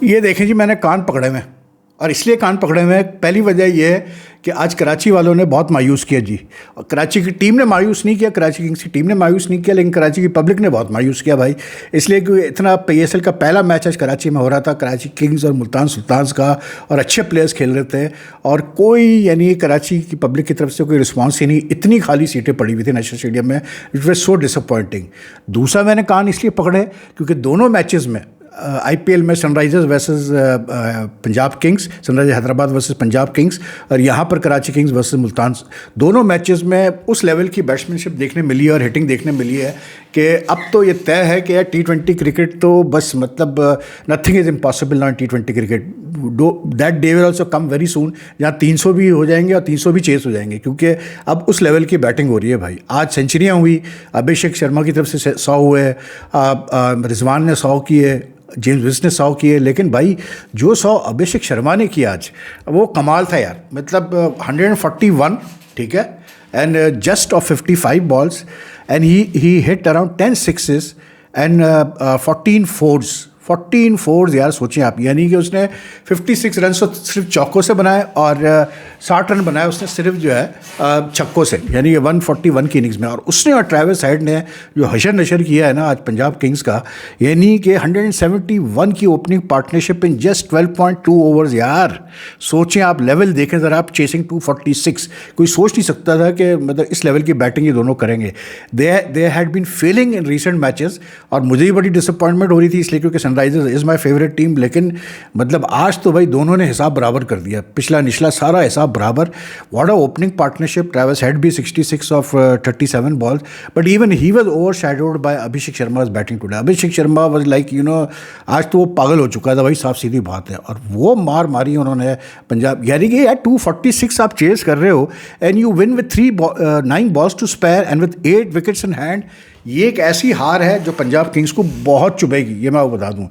ये देखें जी, मैंने कान पकड़े हुए हैं, और इसलिए कान पकड़े हुए हैं। पहली वजह यह है कि आज कराची वालों ने बहुत मायूस किया जी, और कराची की टीम ने मायूस नहीं किया, कराची किंग्स की टीम ने मायूस नहीं किया, लेकिन कराची की पब्लिक ने बहुत मायूस किया भाई। इसलिए कि इतना PSL का पहला मैच आज कराची में हो रहा था, कराची किंग्स और मुल्तान सुल्तान्स का, और अच्छे प्लेयर्स खेल रहे थे, और कोई यानी कराची की पब्लिक की तरफ से कोई रिस्पॉन्स ही नहीं, इतनी खाली सीटें पड़ी हुई थी नेशनल स्टेडियम में। It was so disappointing. दूसरा मैंने कान इसलिए पकड़े क्योंकि दोनों मैचेस में IPL में Sunrisers versus Punjab Kings, Sunrisers Hyderabad versus Punjab Kings, और यहाँ पर कराची किंग्स वर्सेस मुल्तान, दोनों मैचेस में उस लेवल की बैट्समैनशिप देखने मिली है और हिटिंग देखने मिली है कि अब तो ये तय है कि यार T20 क्रिकेट तो बस मतलब नथिंग इज़ इम्पॉसिबल ना T20 cricket. That day will also come very soon, जहाँ 300 भी हो जाएंगे और 300 भी चेस हो जाएंगे, क्योंकि अब उस लेवल की बैटिंग हो रही है भाई। आज सेंचुरियाँ हुई, अभिषेक शर्मा की तरफ से 100 हुए, रिजवान ने 100 किए, जेम्स विंस ने 100 किए, लेकिन भाई जो 100 अभिषेक शर्मा ने किया आज, वो कमाल था यार। मतलब 141, ठीक है, and just of 55 balls, and he hit around 10 sixes and 14 force यार, सोचें आप। यानी कि उसने 56 रन तो सिर्फ चौकों से बनाए, और 60 रन बनाए उसने सिर्फ जो है छक्कों से, यानी कि 141 की इनिंग्स में। और उसने और ट्रेविस हेड ने जो हशर नशर किया है ना आज पंजाब किंग्स का, यानी कि 171 की opening partnership in just 12.2 overs यार। सोचें आप, लेवल देखें ज़रा आप, चेसिंग 246। कोई सोच नहीं सकता था कि मतलब इस लेवल की बैटिंग ये दोनों करेंगे। They had been failing in recent matches, और मुझे ही बड़ी डिसअपॉइंटमेंट हो रही थी, इसलिए क्योंकि Sunrisers is my favourite team. लेकिन मतलब आज तो भाई दोनों ने हिसाब बराबर कर दिया, पिछला निचला सारा हिसाब बराबर। What a opening partnership. Travis Head भी 66 of 37 balls, but even he was overshadowed by Abhishek Sharma batting today. Abhishek Sharma was like आज तो वो पागल हो चुका था भाई, साफ सीधी बात है। और वो मार मारी उन्होंने पंजाब, यानी कि यार 246 आप चेस कर रहे हो, and you win with 9 balls to spare and with 8 wickets in hand. ये एक ऐसी हार है जो पंजाब किंग्स को बहुत चुभेगी, ये मैं वो बता दूं।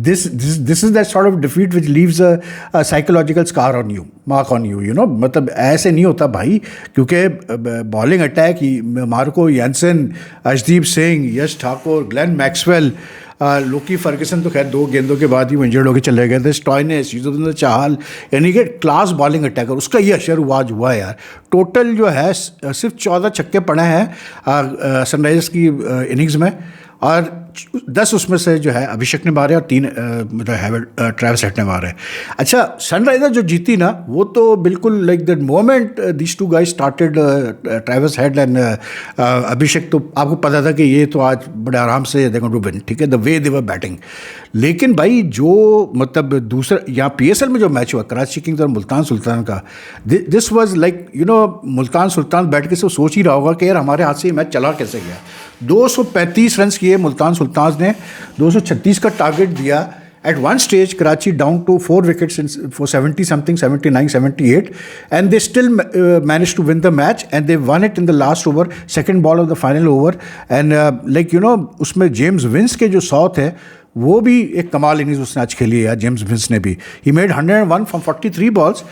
This is that sort of defeat which leaves a psychological scar on you, mark on you, मतलब ऐसे नहीं होता भाई, क्योंकि bowling attack Marco Jansen, Arshdeep Singh, Yash Thakur, Glenn Maxwell, Lockie Ferguson तो खैर 2 गेंदों के बाद ही वो इंजर्ड होकर चले गए थे, स्टॉइनिस, युजवेंद्र चाहल, यानी कि क्लास बॉलिंग अटैकर, उसका ये अशर आज हुआ है यार। टोटल जो है सिर्फ 14 छक्के पड़े हैं सनराइजर्स की इनिंग्स में, और 10 उसमें से जो है अभिषेक ने मारे, और 3 मतलब ट्रेविस हेड ने मारे। अच्छा, सनराइजर जो जीती ना, वो तो बिल्कुल like that moment this two guys started, Travis Head and Abhishek, तो आपको पता था कि ये तो आज बड़े आराम से देखो टू विन, ठीक है, the way they were batting. लेकिन भाई जो मतलब दूसरा यहाँ PSL में जो मैच हुआ कराची किंग्स और मुल्तान सुल्तान का, this was like Multan Sultan बैठ के सोच ही रहा होगा कि यार हमारे हाथ से ये मैच चला कैसे गया। 235 रन किए मुल्तान सुल्तान ने, 236 का टारगेट दिया। At one stage, Karachi down to 4 wickets for 70 something, 79, 78, and they still managed to win the match, and they won it in the last over, second ball of the final over, and उसमें James Vince के जो 100 थे, वो भी एक कमाल innings उसने आज खेली है जेम्स विंस ने भी। He made 101 from 43 balls,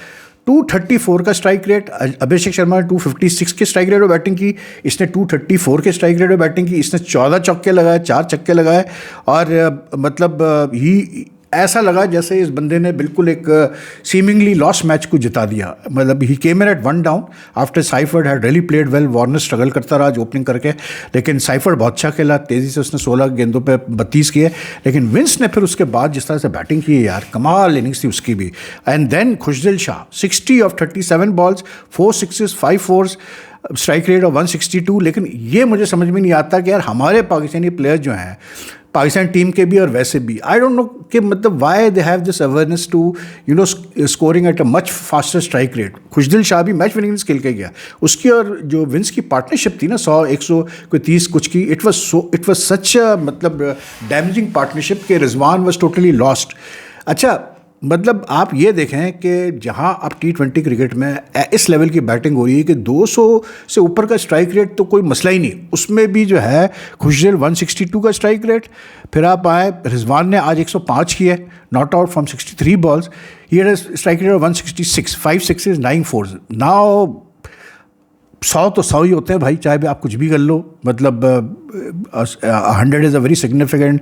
234 का स्ट्राइक रेट। अभिषेक शर्मा ने 256 के स्ट्राइक रेट में बैटिंग की, इसने 234 के स्ट्राइक रेट में बैटिंग की। इसने 14 चौके लगाए, 4 छक्के लगाए, और मतलब ही ऐसा लगा जैसे इस बंदे ने बिल्कुल एक सीमिंगली लॉस मैच को जिता दिया। मतलब he came in at 1 down after Seifert had really played well. Warner struggle करता रहा आज ओपनिंग करके, लेकिन साइफर्ड बहुत अच्छा खेला, तेज़ी से उसने 16 गेंदों पे 32 किए। लेकिन विंस ने फिर उसके बाद जिस तरह से बैटिंग की यार, कमाल इनिंग्स थी उसकी भी। And then Khushdil Shah 60 of 37 balls, 4 sixes, 5 fours, strike rate of 162। लेकिन ये मुझे समझ में नहीं आता कि यार हमारे पाकिस्तानी प्लेयर्स जो हैं, पाकिस्तान टीम के भी और वैसे भी, आई डोंट नो कि मतलब why they have this awareness to scoring at a much faster strike rate. Khushdil Shah भी मैच विनिंग खेल के गया, उसकी और जो विंस की पार्टनरशिप थी ना 100, 100 कोई 30 कुछ की, इट वाज सच मतलब डैमेजिंग पार्टनरशिप के रिजवान वाज टोटली लॉस्ट। अच्छा, मतलब आप ये देखें कि जहां अब T20 क्रिकेट में इस लेवल की बैटिंग हो रही है कि 200 से ऊपर का स्ट्राइक रेट तो कोई मसला ही नहीं, उसमें भी जो है खुशदिल 162 का स्ट्राइक रेट। फिर आप आए, रिजवान ने आज 105 किए, नॉट आउट फ्रॉम 63 बॉल्स, ये strike rate of 166, 5 sixes, 9 force. Now 100 तो 100 ही होते हैं भाई, चाहे भी आप कुछ भी कर लो, मतलब 100 is a very significant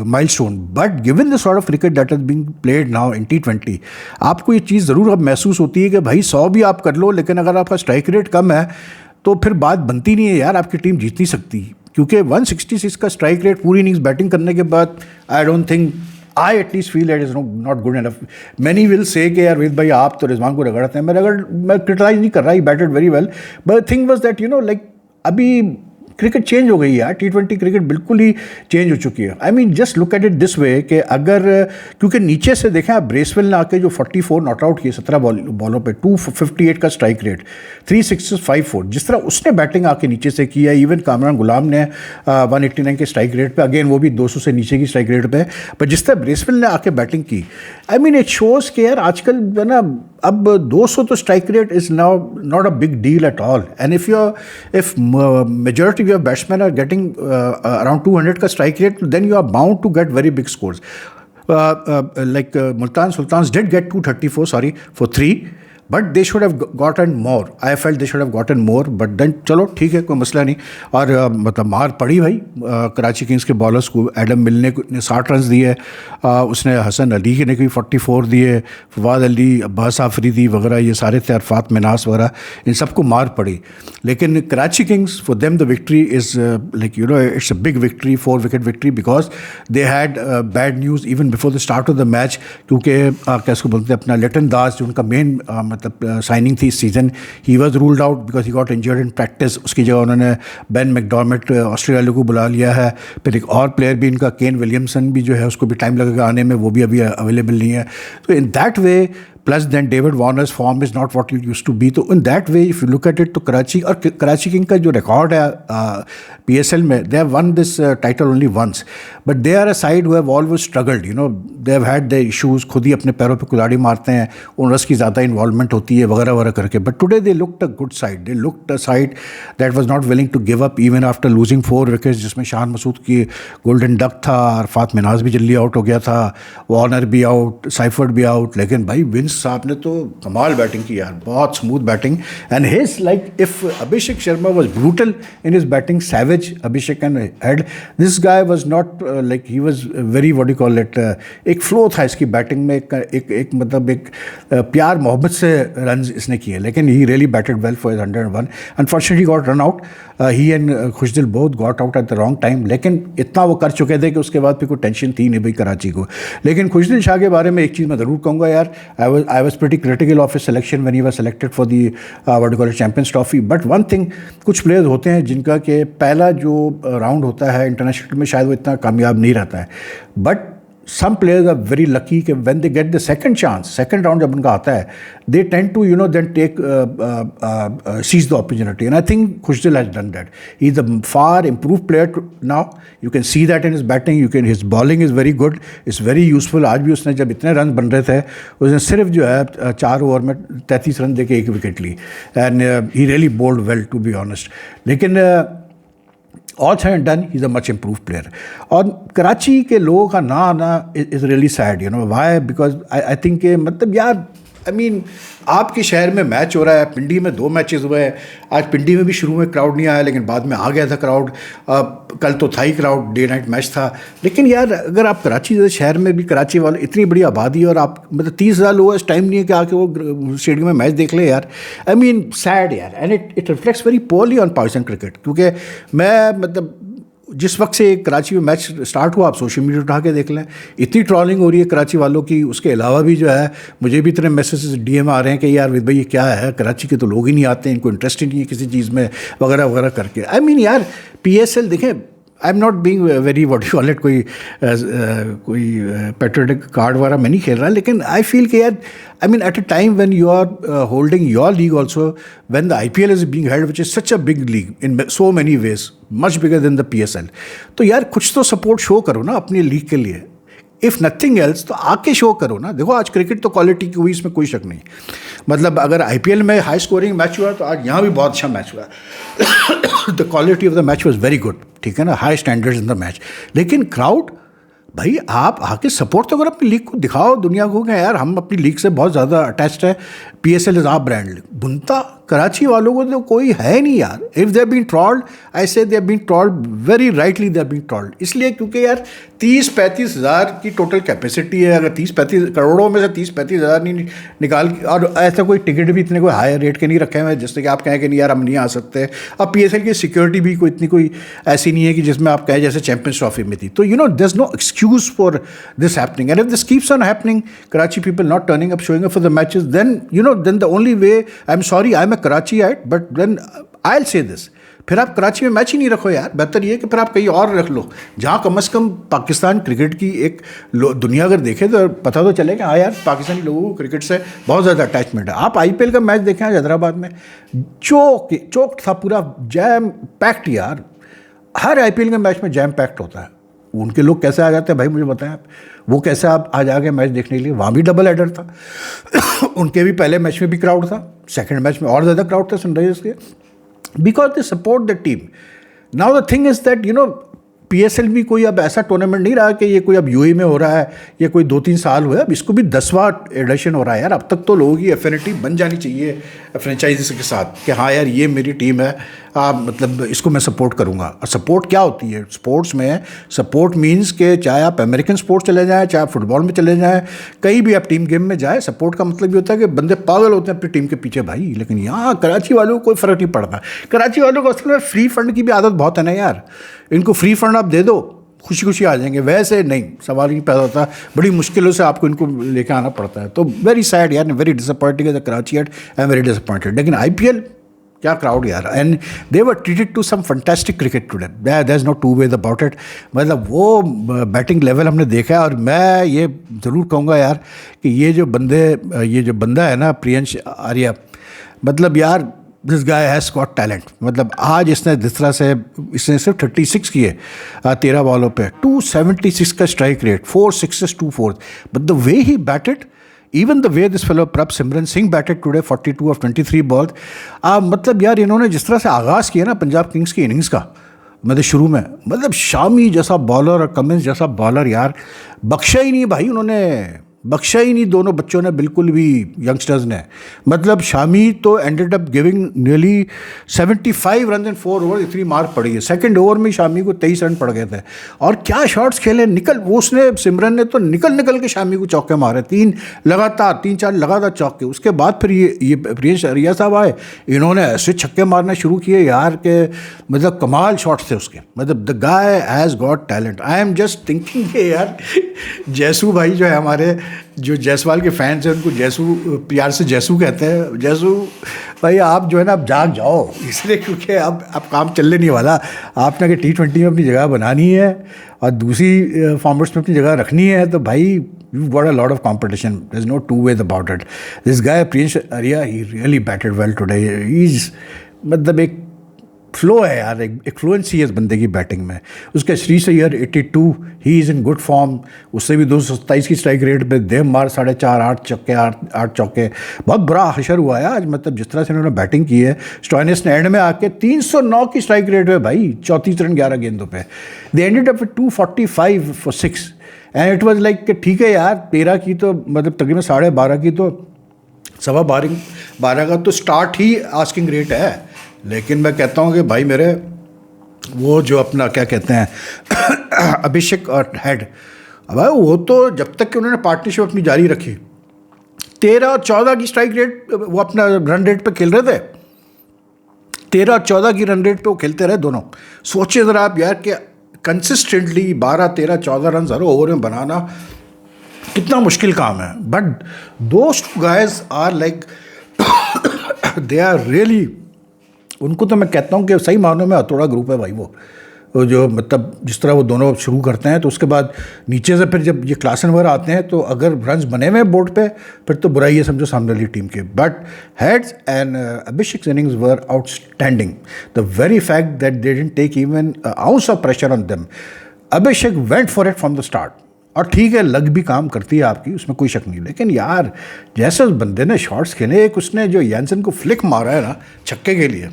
milestone, but given the sort of cricket that is being played now in T20, आपको ये चीज़ ज़रूर अब महसूस होती है कि भाई 100 भी आप कर लो, लेकिन अगर आपका स्ट्राइक रेट कम है तो फिर बात बनती नहीं है यार, आपकी टीम जीत नहीं सकती, क्योंकि 166 का स्ट्राइक रेट पूरी इनिंग्स बैटिंग करने के बाद, I don't think, I at least feel that is not good enough. Many will say कि यार वेद भाई आप तो रिजवान को रगड़ते हैं, मैं क्रिटिसाइज नहीं कर रहा, ही batted very well, but thing was that like अभी क्रिकेट चेंज हो गई है यार, T20 क्रिकेट बिल्कुल ही चेंज हो चुकी है। I mean just look at it this way कि अगर, क्योंकि नीचे से देखें आप, ब्रेसवेल ने आके जो 44 नॉट आउट किए 17 बॉलों पे, 258 का स्ट्राइक रेट, 3 सिक्सेस 5 4, जिस तरह उसने बैटिंग आके नीचे से किया, इवन कामरान गुलाम ने 189 के स्ट्राइक रेट पे, अगेन वो भी 200 से नीचे की स्ट्राइक रेट पे, पर जिस तरह ब्रेसवेल ने आके बैटिंग की, आई मीन इट शोज़ कि यार आजकल जो ना, अब 200 तो strike rate is now not a big deal at all, and if majority of batsmen are getting around 200 का strike rate, then you are bound to get very big scores. Like Multan Sultans did get 234, sorry, for 3, but they should have gotten more. I felt they should have gotten more, but then चलो ठीक है, कोई मसला नहीं। और मतलब मार पड़ी भाई कराची किंग्स के बॉलर्स को। एडम मिल ने 60 रन दिए, उसने हसन अली ने भी 44 दिए, फवाद अली, अब्बास आफरीदी वगैरह, ये सारे थे, अरफात मिनास वगैरह, इन सबको मार पड़ी। लेकिन Karachi Kings, for them the victory is like it's a big victory, 4 wicket victory, because they had bad news even before the start of the match, क्योंकि क्या उसको बोलते हैं, अपना लिटन दास जो उनका मेन मतलब साइनिंग थी इस season, he was ruled out because he got injured in practice. उसकी जगह उन्होंने बेन मैकडॉर्मेट ऑस्ट्रेलिया को बुला लिया है। फिर एक और प्लेयर भी इनका, केन विलियमसन भी जो है, उसको भी टाइम लगेगा आने में, वो भी अभी अवेलेबल नहीं है। तो in that way, plus then David Warner's form is not what it used to be. तो in that way if you look at it, तो कराची और कराची किंग का जो रिकॉर्ड है PSL में, they have won this title only once, but they are a side who have always struggled, they have had the issues, खुद ही अपने पैरों पे कुल्हाड़ी मारते हैं, ओनर्स की ज़्यादा इन्वॉल्वमेंट होती है वगैरह वगैरह करके। But today they looked a good side, they looked a side that was not willing to give up even after losing 4 wickets, जिसमें शान मसूद की गोल्डन डक था, अरफात मिनाज भी जल्दी आउट हो गया था, वार्नर भी आउट, साइफर्ड भी आउट। लेकिन भाई विंस साहब ने तो कमाल बैटिंग की यार, बहुत smooth batting. And his like if Abhishek Sharma was brutal in his batting, savage Abhishek and had, this guy was not like, he was very, what do you call it, एक flow था इसकी batting में, एक मतलब एक प्यार मोहब्बत से रन इसने किए। लेकिन ही really batted well for 101। Unfortunately got run out, he and Khushdil both got out at the wrong time, लेकिन इतना वो कर चुके थे कि उसके बाद फिर कोई टेंशन थी नहीं भाई कराची को। लेकिन खुशदिल शाह के बारे में एक चीज़ मैं ज़रूर कहूँगा यार, I was pretty critical of his selection when he was selected for the what do call it champions trophy. But one thing, कुछ प्लेयर्स होते हैं जिनका कि पहला जो राउंड होता है इंटरनेशनल में शायद वो इतना कामयाब नहीं रहता है, but some players are very lucky कि when they get the second chance, second round जब उनका आता है, they tend to then take seize the opportunity, and I think Khushdil has done that. He's a far improved player now. You can see that in his batting. His bowling is very good. It's very useful. आज भी उसने जब इतने run बन रहे थे, उसने सिर्फ जो है 4 ओवर में 33 रन देके 1 विकेट ली, and he really bowled well to be honest. लेकिन all said and done, he's a much improved player. और कराची के लोगों का ना आना is really sad, why? Because I think मतलब यार, I mean, आपके शहर में मैच हो रहा है, पिंडी में 2 मैचेस हुए हैं। आज पिंडी में भी शुरू में क्राउड नहीं आया, लेकिन बाद में आ गया था क्राउड। कल तो था ही क्राउड, डे नाइट मैच था। लेकिन यार अगर आप कराची जैसे शहर में भी, कराची वाले इतनी बड़ी आबादी और आप मतलब 30,000 लोग, इस टाइम नहीं है कि आके वो स्टेडियम में मैच देख ले यार। आई मीन सैड यार, and it reflects very poorly on Pakistan cricket. क्योंकि मैं मतलब जिस वक्त से कराची में मैच स्टार्ट हुआ, आप सोशल मीडिया उठा के देख लें, इतनी ट्रॉलिंग हो रही है कराची वालों की। उसके अलावा भी जो है मुझे भी इतने मैसेजेस DM आ रहे हैं कि यार विद भाई ये क्या है, कराची के तो लोग ही नहीं आते, इनको इंटरेस्ट ही नहीं है किसी चीज़ में वगैरह वगैरह करके। आई मीन यार PSL देखें, I am not being very what you call it, कोई पेट्रियोटिक कार्ड वगैरह मैं नहीं खेल रहा, लेकिन आई फील कि यार, I mean at a time when you are holding your league also, when the IPL is being held which is such a big league in so many ways, much bigger than the PSL, तो यार कुछ तो support show करो ना अपनी league के लिए। If nothing else तो आके शो करो ना। देखो आज क्रिकेट तो क्वालिटी की हुई, इसमें कोई शक नहीं। मतलब अगर IPL में हाई स्कोरिंग मैच हुआ तो आज यहाँ भी बहुत अच्छा मैच हुआ। The quality of the match was very good, ठीक है ना, high standards in the match. लेकिन क्राउड, भाई आप आके सपोर्ट तो करो अपनी लीग को, दिखाओ दुनिया को कि यार हम अपनी लीग से बहुत ज़्यादा अटैच्ड है, PSL इज़ आवर ब्रांड। बुनता कराची वालों को तो कोई है नहीं यार. If they been trolled, I say they been trolled very rightly, they been trolled. इसलिए क्योंकि यार 30-35 हज़ार की टोटल कैपेसिटी है. अगर 30-35 करोड़ों में से 30-35 हज़ार नहीं निकाल, और ऐसा कोई टिकट भी इतने कोई हाई रेट के नहीं रखे हुए हैं जिससे कि आप कहें कि नहीं यार हम नहीं आ सकते. अब PSL की सिक्योरिटी भी कोई इतनी कोई ऐसी नहीं है कि जिसमें आप कहें जैसे चैंपियंस ट्रॉफी में थी. तो there is no excuse for this happening. And if this keeps on happening, Karachi people not turning up, showing up for the matches, then the only way, I'm sorry, I'm a Karachiite, but then I'll say this, फिर आप कराची में match ही नहीं रखो यार. बेहतर ये कि फिर आप कहीं और रख लो जहाँ कम से कम पाकिस्तान क्रिकेट की एक दुनिया अगर देखे तो पता तो चले कि हाँ यार पाकिस्तानी लोगों को क्रिकेट से बहुत ज़्यादा अटैचमेंट है. आप IPL का मैच देखें आज हैदराबाद में, चोक था पूरा, जैम पैक्ड यार. हर IPL के मैच में जैम पैक्ड होता है. उनके लोग कैसे आ जाते हैं भाई मुझे बताएं आप. वो कैसे आप आ जाके मैच देखने के लिए. वहाँ भी डबल हेडर था उनके भी पहले मैच में भी क्राउड था, सेकंड मैच में और ज़्यादा क्राउड था सनराइजर्स के, because they support the team. Now the thing is that PSL भी कोई अब ऐसा टूर्नामेंट नहीं रहा कि ये कोई अब UAE में हो रहा है, ये कोई 2-3 साल हुए. अब इसको भी 10वां एडिशन हो रहा है यार. अब तक तो लोगों की एफिनिटी बन जानी चाहिए फ्रेंचाइजीज के साथ कि हाँ यार ये मेरी टीम है, मतलब इसको मैं सपोर्ट करूँगा. और सपोर्ट क्या होती है स्पोर्ट्स में? सपोर्ट मीन्स कि चाहे आप अमेरिकन स्पोर्ट्स चले जाएँ, चाहे आप फुटबॉल में चले जाएँ, कहीं भी आप टीम गेम में जाए, सपोर्ट का मतलब ये होता है कि बंदे पागल होते हैं अपनी टीम के पीछे भाई. लेकिन यहाँ कराची वालों को कोई फ़र्क नहीं पड़ता. कराची वालों को असल में फ्री फंड की भी आदत बहुत है ना यार. इनको फ्री फंड आप दे दो, खुशी खुशी आ जाएंगे. वैसे नहीं, सवाल ही पैदा होता. बड़ी मुश्किलों से आपको इनको लेके आना पड़ता है. तो वेरी सैड यार, very disappointing as a Karachiite, I am very disappointed. लेकिन IPL क्या क्राउड यार. And they were treated to some fantastic cricket today, there is no two ways about it. मतलब वो बैटिंग लेवल हमने देखा है. और मैं ये ज़रूर कहूँगा यार कि ये जो बंदा है ना प्रियंश आर्या, मतलब यार this guy has got talent. मतलब आज इसने सिर्फ 36 किए 13 बॉलों पे, 276 का strike rate, 4 6s 2 4. But the way he batted, even the way this fellow Prabh Simran Singh batted today, 42 of 23 balls, मतलब यार इन्होंने जिस तरह से आगाज़ किया ना पंजाब किंग्स की इनिंग्स का, मतलब शुरू में, मतलब शामी जैसा बॉलर और कमिंस जैसा बॉलर यार, बख्शा ही नहीं भाई उन्होंने, बख्शा ही नहीं दोनों बच्चों ने बिल्कुल भी, यंगस्टर्स ने. मतलब शामी तो ended up giving nearly 75 run in 4 over. इतनी मार पड़ी है. सेकंड ओवर में शामी को 23 रन पड़ गए थे. और क्या शॉट्स खेले, उसने सिमरन ने तो निकल के शामी को चौके मारे, 3-4 लगातार चौके. उसके बाद फिर ये प्रियंश आर्या साहब आए, इन्होंने ऐसे छक्के मारना शुरू किए यार के मतलब कमाल शॉट्स थे उसके. मतलब the guy has got talent. I am just thinking कि यार जैसू भाई जो है हमारे, जो जायसवाल के फैंस हैं उनको जैसू, प्यार से जैसू कहते हैं. जैसू भाई आप जो है ना आप जाग जाओ, इसलिए क्योंकि अब काम चलने नहीं वाला. आपने कि T20 में अपनी जगह बनानी है और दूसरी फॉर्मेट्स में अपनी जगह रखनी है, तो भाई you got a lot of competition. There is no two ways about it. This guy Prince Arya, he really batted well today. He is मतलब एक फ्लो है यार, एक फ्लुएंसी है इस बंदे की बैटिंग में. उसका Shri Iyer 82, he is in good form. उससे भी 227 की स्ट्राइक रेट पे दे मार 4.5, 8 चौके. बहुत बुरा हशर हुआ है आज. मतलब जिस तरह से उन्होंने बैटिंग की है, स्टॉइनिस ने एंड में आके 309 की स्ट्राइक रेट है भाई, 34 रन 11 गेंदों पे. They ended up with 245 for 6 and it was like कि ठीक है यार 13 की तो मतलब तकरीबन 12.5 की तो 12.5 का तो स्टार्ट ही आस्किंग रेट है. लेकिन मैं कहता हूँ कि भाई मेरे वो जो अपना क्या कहते हैं अभिषेक और हेड, अब वो तो जब तक कि उन्होंने पार्टनरशिप अपनी जारी रखी, 13 और 14 की स्ट्राइक रेट वो अपना रन रेट पे खेल रहे थे. 13 और 14 की रन रेट पे वो खेलते रहे दोनों. सोचिए ज़रा आप यार कि कंसिस्टेंटली 12, 13, 14 रन हर ओवर में बनाना कितना मुश्किल काम है. But those two guys are like they are really, उनको तो मैं कहता हूँ कि सही मानों में हथौड़ा ग्रुप है भाई. वो जो मतलब जिस तरह वो दोनों शुरू करते हैं तो उसके बाद नीचे से फिर जब ये क्लासन वगैरह आते हैं तो अगर रन्स बने हुए बोर्ड पे फिर तो बुराई है समझो सामने वाली टीम के. But Head's and Abhishek innings were outstanding. The very fact that they didn't take even ounce of pressure on them. Abhishek went for it from the start. और ठीक है लग भी काम करती है आपकी, उसमें कोई शक नहीं. लेकिन यार जैसे उस बंदे ने शॉट्स खेले, एक उसने जो यानसन को फ्लिक मारा है ना छक्के के लिए,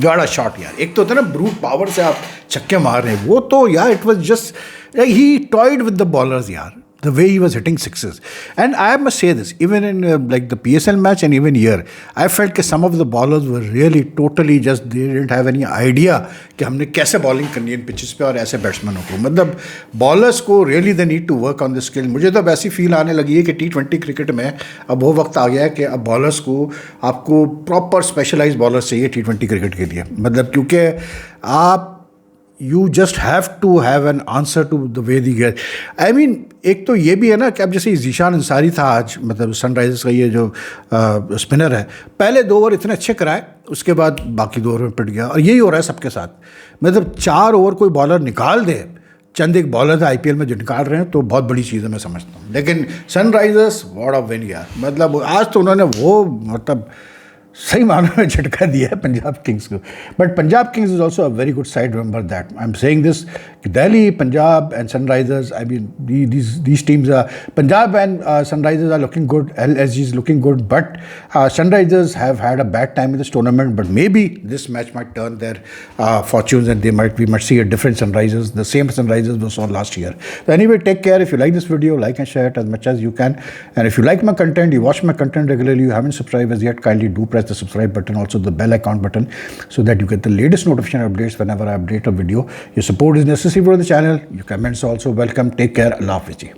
गाड़ा शॉट यार. एक तो होता है ना ब्रूट पावर से आप छक्के मार रहे हैं, वो तो यार it was just he toyed with the bowlers यार. the way he was hitting sixes. And I must say this, even in like the PSL match and even here, I felt that some of the bowlers were really totally just, they didn't have any idea कि हमने कैसे bowling करनी है इन pitches पे और ऐसे बैट्समैनों को. मतलब बॉलर्स को really they need to work on the skill. मुझे तो अब ऐसी फील आने लगी है कि T20 क्रिकेट में अब वो वक्त आ गया है कि अब बॉलर्स को, आपको प्रॉपर स्पेशलाइज बॉलर्स चाहिए T20 क्रिकेट के लिए. मतलब क्योंकि आप you just have to have an answer to the way the gate. I mean एक तो ये भी है ना कि अब जैसे जीशान अंसारी था आज, मतलब सनराइजर्स का ये जो स्पिनर है, पहले 2 ओवर इतने अच्छे कराए, उसके बाद बाकी 2 ओवर में पिट गया. और यही हो रहा है सबके साथ. मतलब 4 ओवर कोई बॉलर निकाल दे, चंद एक बॉलर था IPL में जो निकाल रहे हैं, तो बहुत बड़ी चीज़ है, मैं समझता हूँ. लेकिन सनराइजर्स व्हाट अ विन यार. मतलब आज तो उन्होंने वो मतलब सही मानों में झटका दिया है पंजाब किंग्स को. But Punjab Kings is also a very good side, remember that. I am saying this, Delhi, Punjab and Sunrisers, I mean these teams are, Punjab and Sunrisers are looking good, LSG is looking good, but Sunrisers have had a bad time in this tournament, but maybe this match might turn their fortunes and we might see a different Sunrisers, the same Sunrisers we saw last year. So anyway, take care. If you like this video, like and share it as much as you can. And if you like my content, you watch my content regularly, you haven't subscribed as yet, kindly do press the subscribe button, also the bell icon button, so that you get the latest notification updates whenever I update a video. Your support is necessary for the channel. Your comments also welcome. Take care. Allah Hafiz.